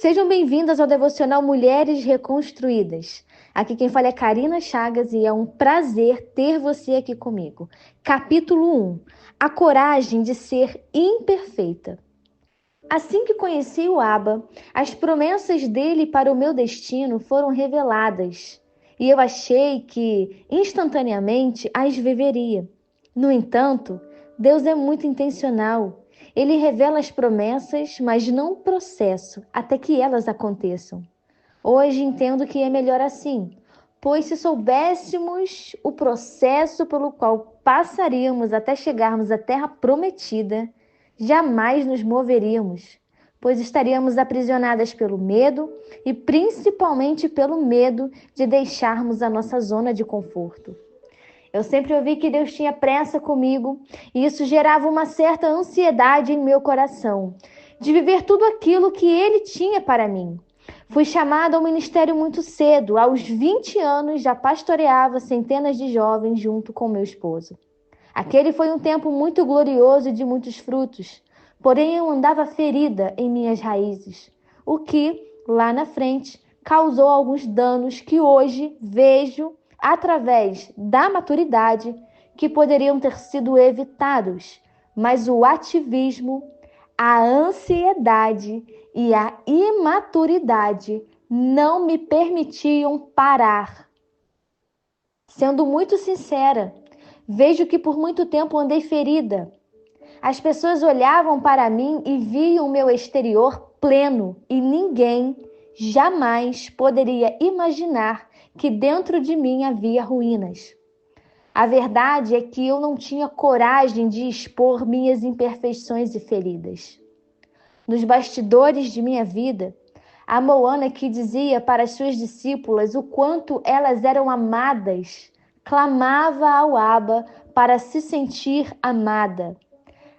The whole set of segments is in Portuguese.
Sejam bem-vindas ao Devocional Mulheres Reconstruídas. Aqui quem fala é Karina Chagas e é um prazer ter você aqui comigo. Capítulo 1. A coragem de ser imperfeita. Assim que conheci o Abba, as promessas dele para o meu destino foram reveladas e eu achei que instantaneamente as viveria. No entanto, Deus é muito intencional. Ele revela as promessas, mas não o processo, até que elas aconteçam. Hoje entendo que é melhor assim, pois se soubéssemos o processo pelo qual passaríamos até chegarmos à terra prometida, jamais nos moveríamos, pois estaríamos aprisionadas pelo medo e principalmente pelo medo de deixarmos a nossa zona de conforto. Eu sempre ouvi que Deus tinha pressa comigo e isso gerava uma certa ansiedade em meu coração, de viver tudo aquilo que Ele tinha para mim. Fui chamada ao ministério muito cedo, aos 20 anos já pastoreava centenas de jovens junto com meu esposo. Aquele foi um tempo muito glorioso e de muitos frutos, porém eu andava ferida em minhas raízes, o que, lá na frente, causou alguns danos que hoje vejo através da maturidade que poderiam ter sido evitados, mas o ativismo, a ansiedade e a imaturidade não me permitiam parar. Sendo muito sincera, vejo que por muito tempo andei ferida. As pessoas olhavam para mim e viam meu exterior pleno e ninguém jamais poderia imaginar que dentro de mim havia ruínas. A verdade é que eu não tinha coragem de expor minhas imperfeições e feridas. Nos bastidores de minha vida, a Moana que dizia para as suas discípulas o quanto elas eram amadas, clamava ao Abba para se sentir amada.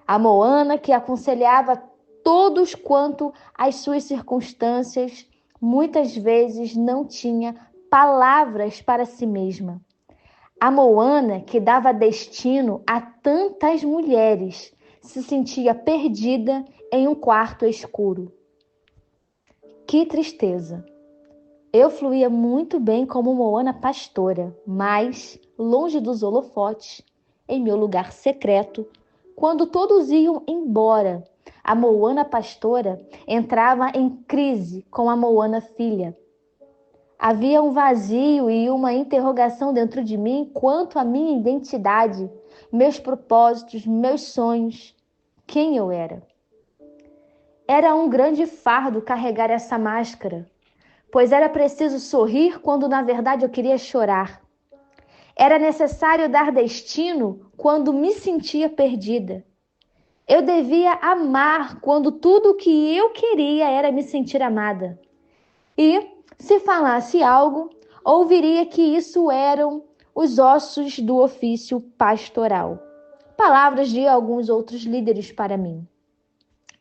A Moana que aconselhava todos quanto às suas circunstâncias, muitas vezes não tinha palavras para si mesma. A Moana que dava destino a tantas mulheres se sentia perdida em um quarto escuro. Que tristeza! Eu fluía muito bem como Moana pastora, mas, longe dos holofotes, em meu lugar secreto, quando todos iam embora, a Moana pastora entrava em crise com a Moana filha. Havia um vazio e uma interrogação dentro de mim quanto à minha identidade, meus propósitos, meus sonhos, quem eu era. Era um grande fardo carregar essa máscara, pois era preciso sorrir quando na verdade eu queria chorar. Era necessário dar destino quando me sentia perdida. Eu devia amar quando tudo o que eu queria era me sentir amada. E, se falasse algo, ouviria que isso eram os ossos do ofício pastoral. Palavras de alguns outros líderes para mim.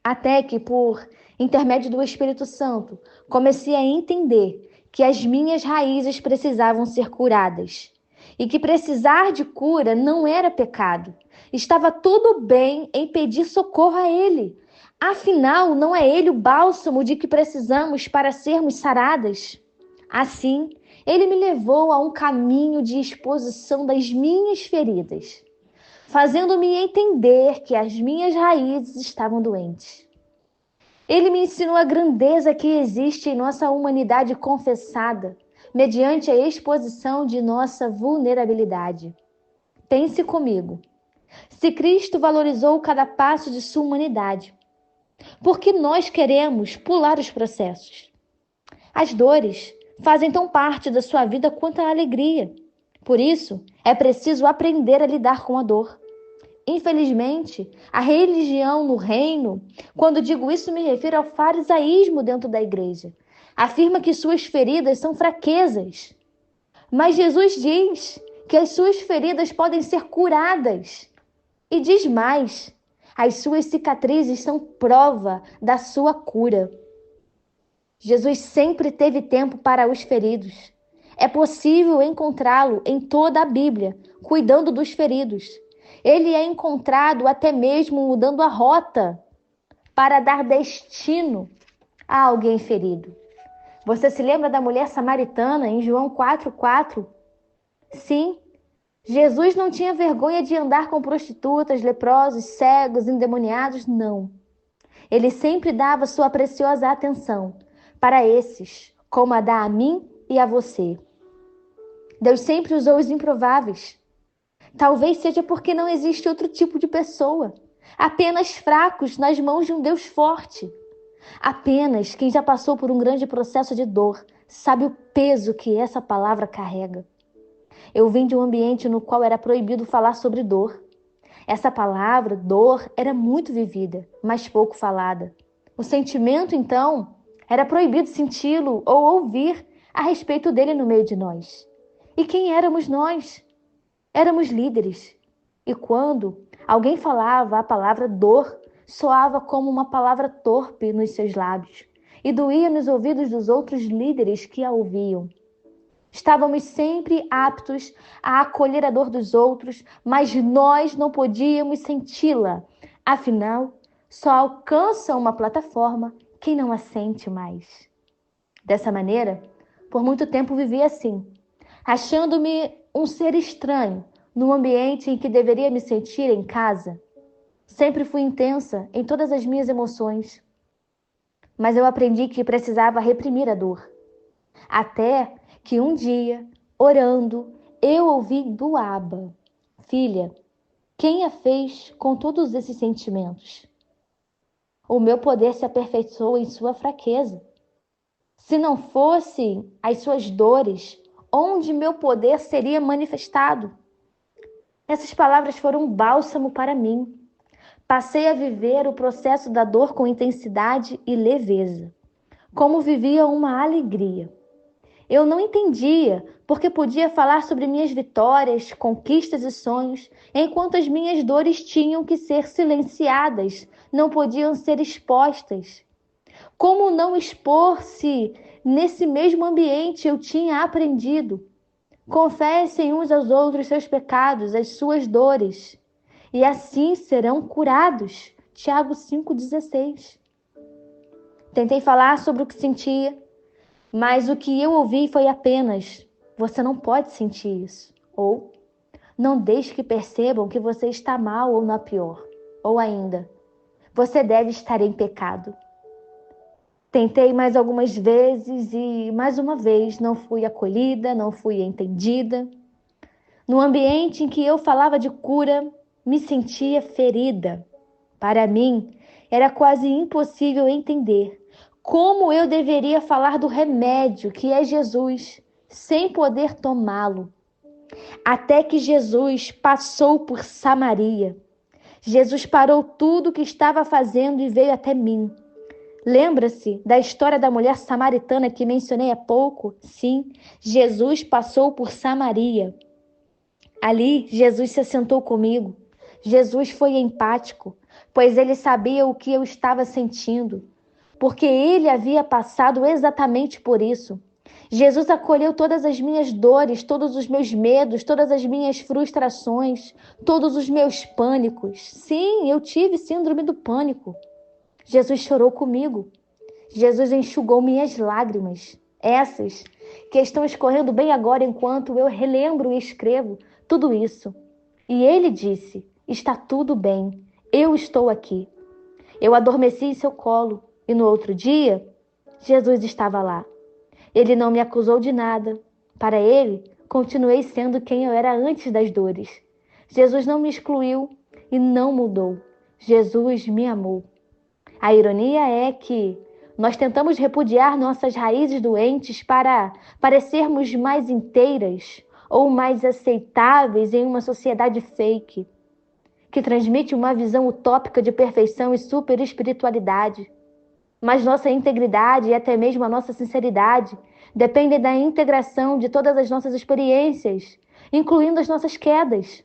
Até que, por intermédio do Espírito Santo, comecei a entender que as minhas raízes precisavam ser curadas. E que precisar de cura não era pecado. Estava tudo bem em pedir socorro a Ele. Afinal, não é Ele o bálsamo de que precisamos para sermos saradas? Assim, Ele me levou a um caminho de exposição das minhas feridas, fazendo-me entender que as minhas raízes estavam doentes. Ele me ensinou a grandeza que existe em nossa humanidade confessada, mediante a exposição de nossa vulnerabilidade. Pense comigo. Se Cristo valorizou cada passo de sua humanidade, por que nós queremos pular os processos? As dores fazem tão parte da sua vida quanto a alegria. Por isso, é preciso aprender a lidar com a dor. Infelizmente, a religião no reino, quando digo isso me refiro ao farisaísmo dentro da igreja, afirma que suas feridas são fraquezas. Mas Jesus diz que as suas feridas podem ser curadas. E diz mais, as suas cicatrizes são prova da sua cura. Jesus sempre teve tempo para os feridos. É possível encontrá-lo em toda a Bíblia, cuidando dos feridos. Ele é encontrado até mesmo mudando a rota para dar destino há alguém ferido. Você se lembra da mulher samaritana em João 4,4? Sim, Jesus não tinha vergonha de andar com prostitutas, leprosos, cegos, endemoniados, não. Ele sempre dava sua preciosa atenção para esses, como a dá a mim e a você. Deus sempre usou os improváveis. Talvez seja porque não existe outro tipo de pessoa, apenas fracos nas mãos de um Deus forte. Apenas quem já passou por um grande processo de dor sabe o peso que essa palavra carrega. Eu vim de um ambiente no qual era proibido falar sobre dor. Essa palavra, dor, era muito vivida, mas pouco falada. O sentimento, então, era proibido senti-lo ou ouvir a respeito dele no meio de nós. E quem éramos nós? Éramos líderes. E quando alguém falava a palavra dor, soava como uma palavra torpe nos seus lábios e doía nos ouvidos dos outros líderes que a ouviam. Estávamos sempre aptos a acolher a dor dos outros, mas nós não podíamos senti-la. Afinal, só alcança uma plataforma quem não a sente mais. Dessa maneira, por muito tempo vivi assim, achando-me um ser estranho num ambiente em que deveria me sentir em casa. Sempre fui intensa em todas as minhas emoções, mas eu aprendi que precisava reprimir a dor. Até que um dia, orando, eu ouvi do Abba: Filha, quem a fez com todos esses sentimentos? O meu poder se aperfeiçoou em sua fraqueza. Se não fossem as suas dores, onde meu poder seria manifestado? Essas palavras foram um bálsamo para mim. Passei a viver o processo da dor com intensidade e leveza, como vivia uma alegria. Eu não entendia porque podia falar sobre minhas vitórias, conquistas e sonhos, enquanto as minhas dores tinham que ser silenciadas, não podiam ser expostas. Como não expor se nesse mesmo ambiente eu tinha aprendido? Confessem uns aos outros seus pecados, as suas dores, e assim serão curados. Tiago 5,16. Tentei falar sobre o que sentia, mas o que eu ouvi foi apenas: você não pode sentir isso. Ou não deixe que percebam que você está mal ou na pior. Ou ainda, você deve estar em pecado. Tentei mais algumas vezes e mais uma vez não fui acolhida, não fui entendida. No ambiente em que eu falava de cura, me sentia ferida. Para mim, era quase impossível entender como eu deveria falar do remédio que é Jesus, sem poder tomá-lo. Até que Jesus passou por Samaria. Jesus parou tudo o que estava fazendo e veio até mim. Lembra-se da história da mulher samaritana que mencionei há pouco? Sim, Jesus passou por Samaria. Ali, Jesus se assentou comigo. Jesus foi empático, pois ele sabia o que eu estava sentindo, porque ele havia passado exatamente por isso. Jesus acolheu todas as minhas dores, todos os meus medos, todas as minhas frustrações, todos os meus pânicos. Sim, eu tive síndrome do pânico. Jesus chorou comigo. Jesus enxugou minhas lágrimas, essas que estão escorrendo bem agora enquanto eu relembro e escrevo tudo isso. E ele disse: está tudo bem, eu estou aqui. Eu adormeci em seu colo e no outro dia, Jesus estava lá. Ele não me acusou de nada. Para ele, continuei sendo quem eu era antes das dores. Jesus não me excluiu e não mudou. Jesus me amou. A ironia é que nós tentamos repudiar nossas raízes doentes para parecermos mais inteiras ou mais aceitáveis em uma sociedade fake, que transmite uma visão utópica de perfeição e super espiritualidade. Mas nossa integridade e até mesmo a nossa sinceridade dependem da integração de todas as nossas experiências, incluindo as nossas quedas.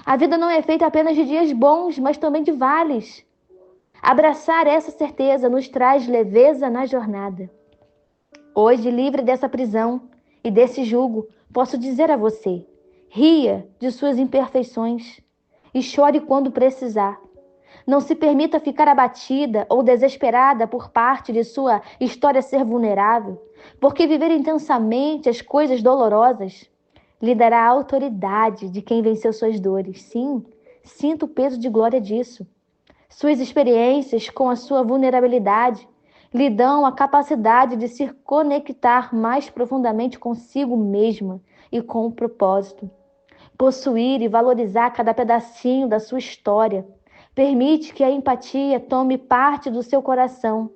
A vida não é feita apenas de dias bons, mas também de vales. Abraçar essa certeza nos traz leveza na jornada. Hoje, livre dessa prisão e desse jugo, posso dizer a você: ria de suas imperfeições e chore quando precisar. Não se permita ficar abatida ou desesperada por parte de sua história ser vulnerável, porque viver intensamente as coisas dolorosas lhe dará a autoridade de quem venceu suas dores. Sim, sinta o peso de glória disso. Suas experiências com a sua vulnerabilidade lhe dão a capacidade de se conectar mais profundamente consigo mesma e com o propósito. Possuir e valorizar cada pedacinho da sua história permite que a empatia tome parte do seu coração,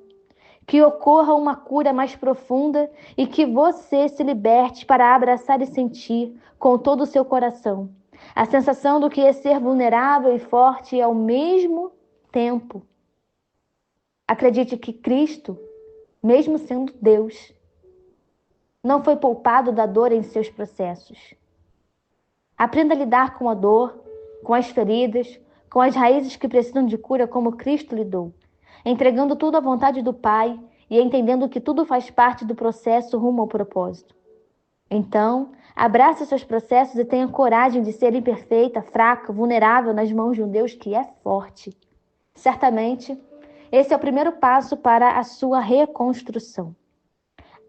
que ocorra uma cura mais profunda e que você se liberte para abraçar e sentir com todo o seu coração a sensação do que é ser vulnerável e forte ao mesmo tempo. Acredite que Cristo, mesmo sendo Deus, não foi poupado da dor em seus processos. Aprenda a lidar com a dor, com as feridas, com as raízes que precisam de cura como Cristo lidou, entregando tudo à vontade do Pai e entendendo que tudo faz parte do processo rumo ao propósito. Então, abrace seus processos e tenha coragem de ser imperfeita, fraca, vulnerável nas mãos de um Deus que é forte. Certamente, esse é o primeiro passo para a sua reconstrução.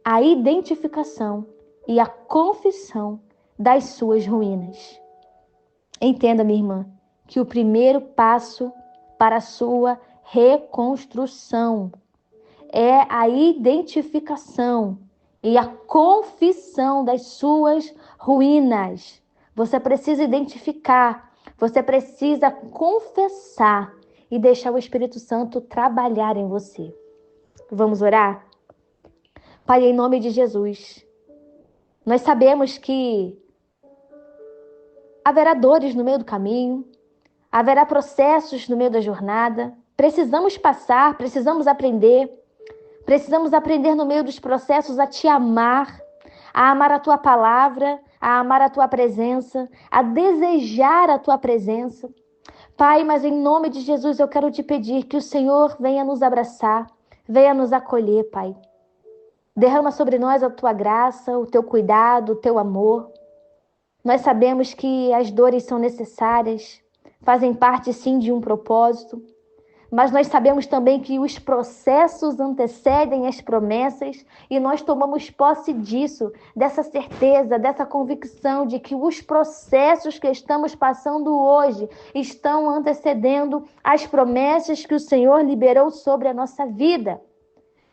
A identificação e a confissão das suas ruínas. Entenda, minha irmã, que o primeiro passo para a sua reconstrução é a identificação e a confissão das suas ruínas. Você precisa identificar, você precisa confessar e deixar o Espírito Santo trabalhar em você. Vamos orar? Pai, em nome de Jesus, nós sabemos que haverá dores no meio do caminho, haverá processos no meio da jornada. Precisamos passar, precisamos aprender no meio dos processos a te amar, a amar a tua palavra, a amar a tua presença, a desejar a tua presença. Pai, mas em nome de Jesus eu quero te pedir que o Senhor venha nos abraçar, venha nos acolher, Pai. Derrama sobre nós a tua graça, o teu cuidado, o teu amor. Nós sabemos que as dores são necessárias, fazem parte sim de um propósito, mas nós sabemos também que os processos antecedem as promessas e nós tomamos posse disso, dessa certeza, dessa convicção de que os processos que estamos passando hoje estão antecedendo as promessas que o Senhor liberou sobre a nossa vida.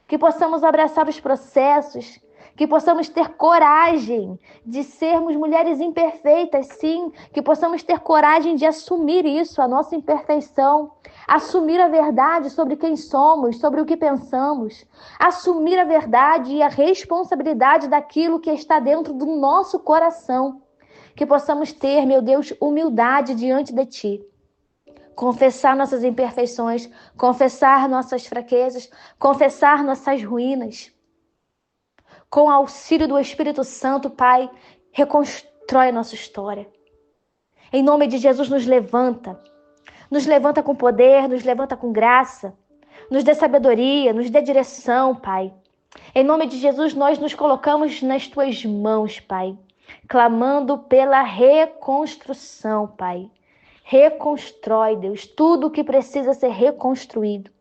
Que possamos abraçar os processos, que possamos ter coragem de sermos mulheres imperfeitas, sim, que possamos ter coragem de assumir isso, a nossa imperfeição, assumir a verdade sobre quem somos, sobre o que pensamos, assumir a verdade e a responsabilidade daquilo que está dentro do nosso coração, que possamos ter, meu Deus, humildade diante de Ti. Confessar nossas imperfeições, confessar nossas fraquezas, confessar nossas ruínas. Com o auxílio do Espírito Santo, Pai, reconstrói a nossa história. Em nome de Jesus, nos levanta com poder, nos levanta com graça, nos dê sabedoria, nos dê direção, Pai. Em nome de Jesus, nós nos colocamos nas Tuas mãos, Pai, clamando pela reconstrução, Pai. Reconstrói, Deus, tudo o que precisa ser reconstruído.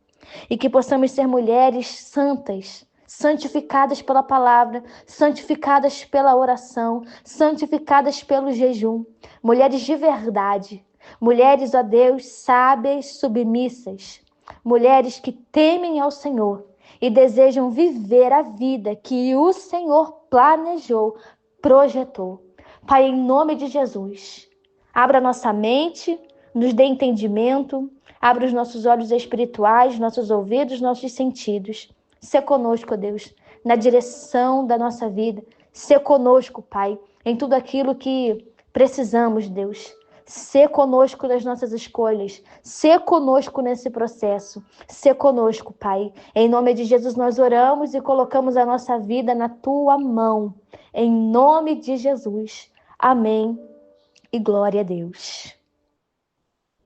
E que possamos ser mulheres santas, santificadas pela palavra, santificadas pela oração, santificadas pelo jejum. Mulheres de verdade. Mulheres, ó Deus, sábias, submissas. Mulheres que temem ao Senhor e desejam viver a vida que o Senhor planejou, projetou. Pai, em nome de Jesus, abra nossa mente, nos dê entendimento, abra os nossos olhos espirituais, nossos ouvidos, nossos sentidos. Sê conosco, Deus, na direção da nossa vida. Sê conosco, Pai, em tudo aquilo que precisamos, Deus. Sê conosco nas nossas escolhas. Sê conosco nesse processo. Sê conosco, Pai. Em nome de Jesus nós oramos e colocamos a nossa vida na Tua mão. Em nome de Jesus. Amém. E glória a Deus.